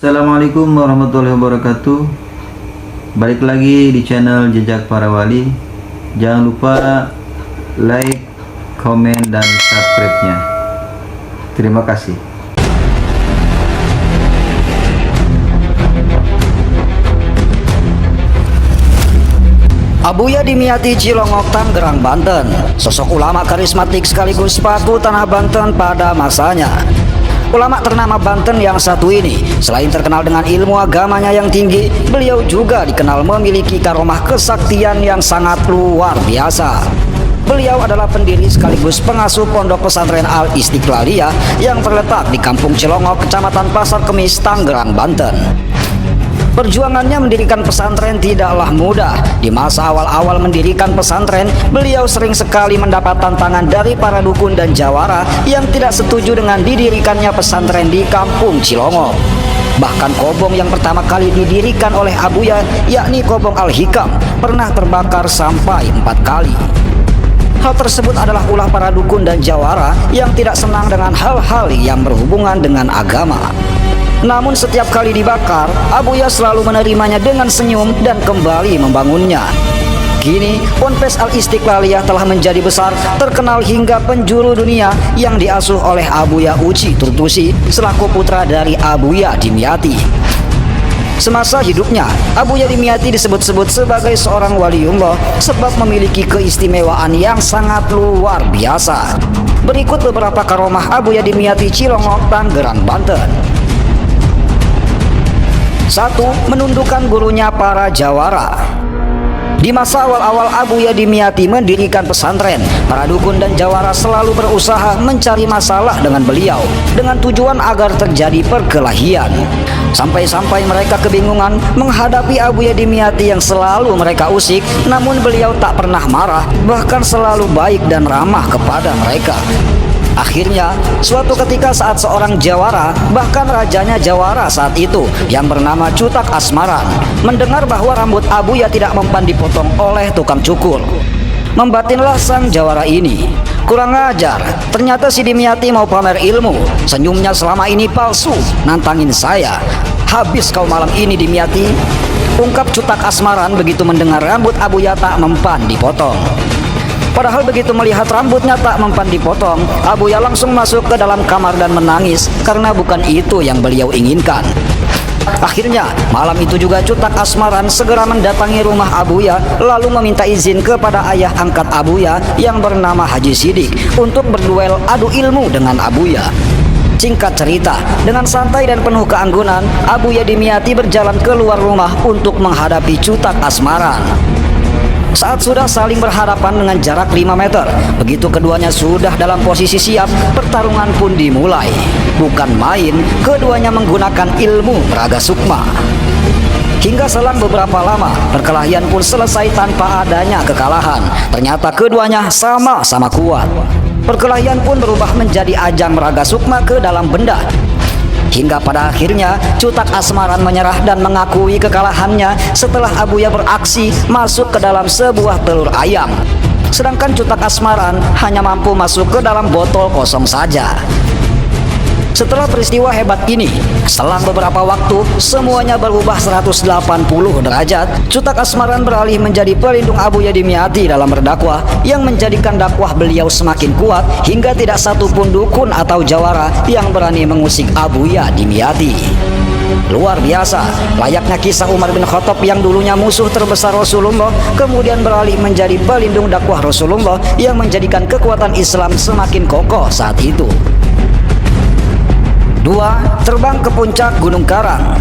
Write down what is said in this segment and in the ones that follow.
Assalamualaikum warahmatullahi wabarakatuh. Balik lagi di channel Jejak Para Wali. Jangan lupa like, komen, dan subscribe-nya. Terima kasih. Abuya Dimyati, Cilongok, Tangerang, Banten. Sosok ulama karismatik sekaligus paku tanah Banten pada masanya. Ulama ternama Banten yang satu ini, selain terkenal dengan ilmu agamanya yang tinggi, beliau juga dikenal memiliki karomah kesaktian yang sangat luar biasa. Beliau adalah pendiri sekaligus pengasuh Pondok Pesantren Al Istiqlaliyah yang terletak di Kampung Cilongok, Kecamatan Pasar Kemis, Tangerang, Banten. Perjuangannya mendirikan pesantren tidaklah mudah. Di masa awal-awal mendirikan pesantren, beliau sering sekali mendapat tantangan dari para dukun dan jawara yang tidak setuju dengan didirikannya pesantren di Kampung Cilongok. Bahkan kobong yang pertama kali didirikan oleh Abuya, yakni kobong Al-Hikam, pernah terbakar sampai 4 kali. Hal tersebut adalah ulah para dukun dan jawara yang tidak senang dengan hal-hal yang berhubungan dengan agama. Namun setiap kali dibakar, Abuya selalu menerimanya dengan senyum dan kembali membangunnya. Kini, Ponpes Al Istiqlaliyah telah menjadi besar, terkenal hingga penjuru dunia yang diasuh oleh Abuya Uci Turtusi selaku putra dari Abuya Dimyati. Semasa hidupnya, Abuya Dimyati disebut-sebut sebagai seorang waliullah sebab memiliki keistimewaan yang sangat luar biasa. Berikut beberapa karomah Abuya Dimyati, Cilongok, Tangerang, Banten. 1. Menundukkan gurunya para jawara. Di masa awal-awal Abuya Dimyati mendirikan pesantren, para dukun dan jawara selalu berusaha mencari masalah dengan beliau dengan tujuan agar terjadi perkelahian. Sampai-sampai mereka kebingungan menghadapi Abuya Dimyati yang selalu mereka usik, namun beliau tak pernah marah, bahkan selalu baik dan ramah kepada mereka. Akhirnya, suatu ketika saat seorang jawara, bahkan rajanya jawara saat itu, yang bernama Cutak Asmaran, mendengar bahwa rambut Abuya tidak mempan dipotong oleh tukang cukur. Membatinlah sang jawara ini. Kurang ajar, ternyata si Dimyati mau pamer ilmu. Senyumnya selama ini palsu, nantangin saya. Habis kau malam ini, Dimyati, ungkap Cutak Asmaran begitu mendengar rambut Abuya tak mempan dipotong. Padahal begitu melihat rambutnya tak mempan dipotong, Abuya langsung masuk ke dalam kamar dan menangis karena bukan itu yang beliau inginkan. Akhirnya, malam itu juga Cutak Asmaran segera mendatangi rumah Abuya lalu meminta izin kepada ayah angkat Abuya yang bernama Haji Sidik untuk berduel adu ilmu dengan Abuya. Singkat cerita, dengan santai dan penuh keanggunan, Abuya Dimyati berjalan keluar rumah untuk menghadapi Cutak Asmaran. Saat sudah saling berhadapan dengan jarak 5 meter, begitu keduanya sudah dalam posisi siap, pertarungan pun dimulai. Bukan main, keduanya menggunakan ilmu Raga Sukma. Hingga selang beberapa lama, perkelahian pun selesai tanpa adanya kekalahan. Ternyata keduanya sama-sama kuat. Perkelahian pun berubah menjadi ajang Raga Sukma ke dalam benda. Hingga pada akhirnya Cutak Asmaran menyerah dan mengakui kekalahannya setelah Abuya beraksi masuk ke dalam sebuah telur ayam. Sedangkan Cutak Asmaran hanya mampu masuk ke dalam botol kosong saja. Setelah peristiwa hebat ini, selang beberapa waktu, semuanya berubah 180 derajat. Cutak Asmaran beralih menjadi pelindung Abuya Dimyati dalam berdakwah, yang menjadikan dakwah beliau semakin kuat hingga tidak satu pun dukun atau jawara yang berani mengusik Abuya Dimyati. Luar biasa, layaknya kisah Umar bin Khattab yang dulunya musuh terbesar Rasulullah, kemudian beralih menjadi pelindung dakwah Rasulullah yang menjadikan kekuatan Islam semakin kokoh saat itu. 2. Terbang ke puncak Gunung Karang.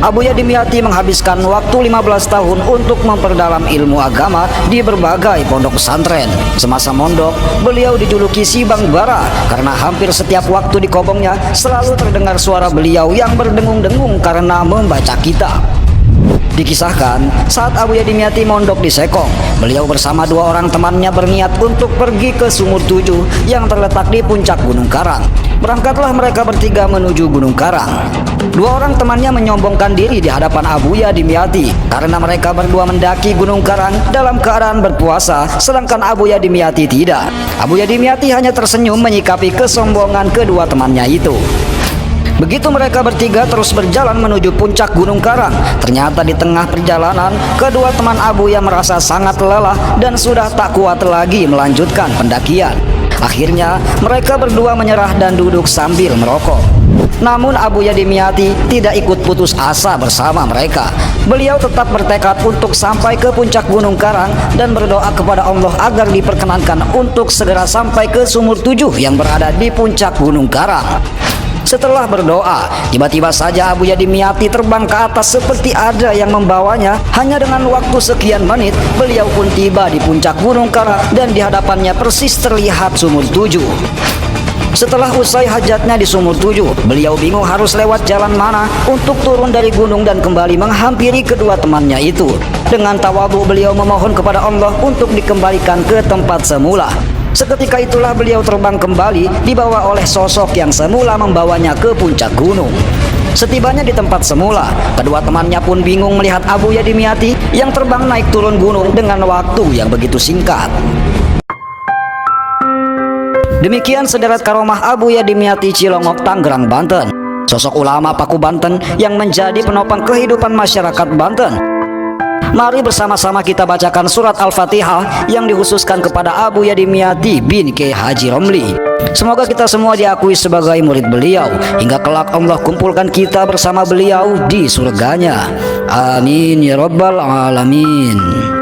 Abuya Dimyati menghabiskan waktu 15 tahun untuk memperdalam ilmu agama di berbagai pondok pesantren. Semasa mondok, beliau dijuluki si Bang Bara karena hampir setiap waktu di kobongnya selalu terdengar suara beliau yang berdengung-dengung karena membaca kitab. Dikisahkan, saat Abuya Dimyati mondok di Sekong, beliau bersama 2 orang temannya berniat untuk pergi ke Sumur Tujuh yang terletak di puncak Gunung Karang. Berangkatlah mereka bertiga menuju Gunung Karang. 2 orang temannya menyombongkan diri di hadapan Abuya Dimyati karena mereka berdua mendaki Gunung Karang dalam keadaan berpuasa, sedangkan Abuya Dimyati tidak. Abuya Dimyati hanya tersenyum menyikapi kesombongan kedua temannya itu. Begitu mereka bertiga terus berjalan menuju puncak Gunung Karang, ternyata di tengah perjalanan, kedua teman Abuya merasa sangat lelah dan sudah tak kuat lagi melanjutkan pendakian. Akhirnya mereka berdua menyerah dan duduk sambil merokok. Namun Abuya Dimyati tidak ikut putus asa bersama mereka. Beliau tetap bertekad untuk sampai ke puncak Gunung Karang dan berdoa kepada Allah agar diperkenankan untuk segera sampai ke sumur 7 yang berada di puncak Gunung Karang. Setelah berdoa, tiba-tiba saja Abuya Dimyati terbang ke atas seperti ada yang membawanya. Hanya dengan waktu sekian menit, beliau pun tiba di puncak Gunung Karang dan di hadapannya persis terlihat sumur 7. Setelah usai hajatnya di sumur 7, beliau bingung harus lewat jalan mana untuk turun dari gunung dan kembali menghampiri kedua temannya itu. Dengan tawadhu beliau memohon kepada Allah untuk dikembalikan ke tempat semula. Seketika itulah beliau terbang kembali dibawa oleh sosok yang semula membawanya ke puncak gunung. Setibanya di tempat semula, kedua temannya pun bingung melihat Abuya Dimyati yang terbang naik turun gunung dengan waktu yang begitu singkat. Demikian sederet karomah Abuya Dimyati Cilongok, Tangerang, Banten. Sosok ulama Paku Banten yang menjadi penopang kehidupan masyarakat Banten. Mari bersama-sama kita bacakan surat Al-Fatihah yang dikhususkan kepada Abuya Dimyati bin K. Haji Romli. Semoga kita semua diakui sebagai murid beliau, hingga kelak Allah kumpulkan kita bersama beliau di surganya. Amin ya rabbal alamin.